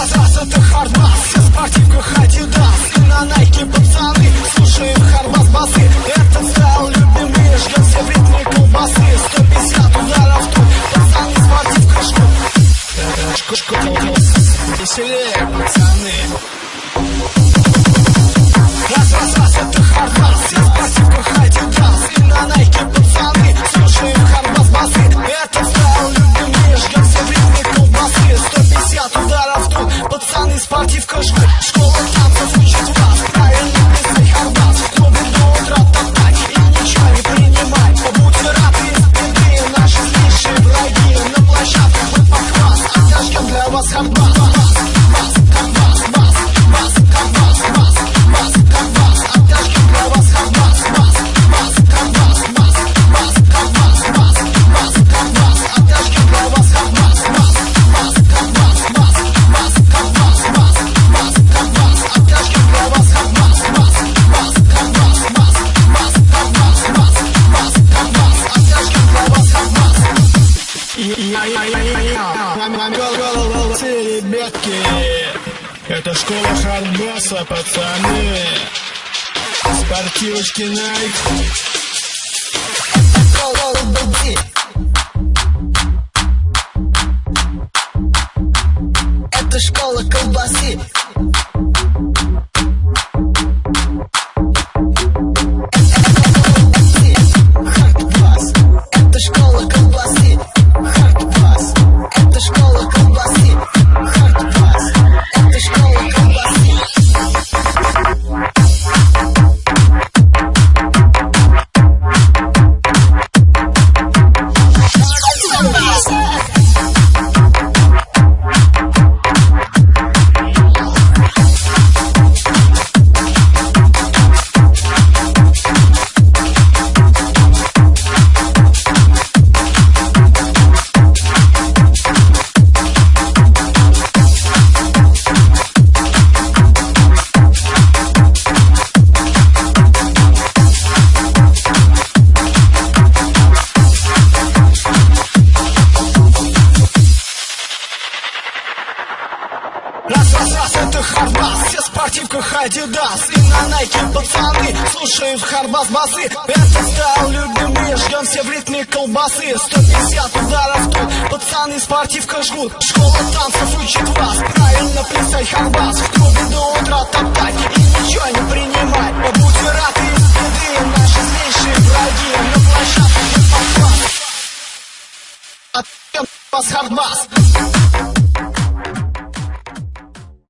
Раз, это хардбас, все в спортивках Adidas и на Nike пацаны слушаем хардбас басы. Этот стайл любимый, ждем все в ритме колбасы. 150 ударов тут, пацаны спортивка школа. Веселее, пацаны. Раз, это хардбас, все в спортивках Adidas и на Nike пацаны слушаем хардбас басы. Этот стайл любимый, ждем все в ритме колбасы. 150 ударов тут, пацаны спортивка школа танцев учит вас. Правильно писать хардбас, в клубе до утра топтать и ничего не принимать. Побудьте рады из беды, наши злейшие враги. На площадке вы похваст, отдашком для вас хардбас. Ребятки, это школа хардбаса, пацаны. Спортивочки Nike. Это школа колбасы. Хардбас. Это школа колбасы. Хардбас. Это школа колбасы. Хардбас. Это школа колбасы. Раз, это хардбас, все в спортивках Adidas и на Nike пацаны слушают хардбас басы. Это стайл любимый, ждем все в ритме колбасы. 150 ударов тут, пацаны спортивка жгут. Школа танцев учит вас, правильно плясать хардбас. В клубе до утра топтать и ничего не принимать. Побудьте рады из беды, наши злейшие враги. На площадке вы похват, отдашком для вас хардбас.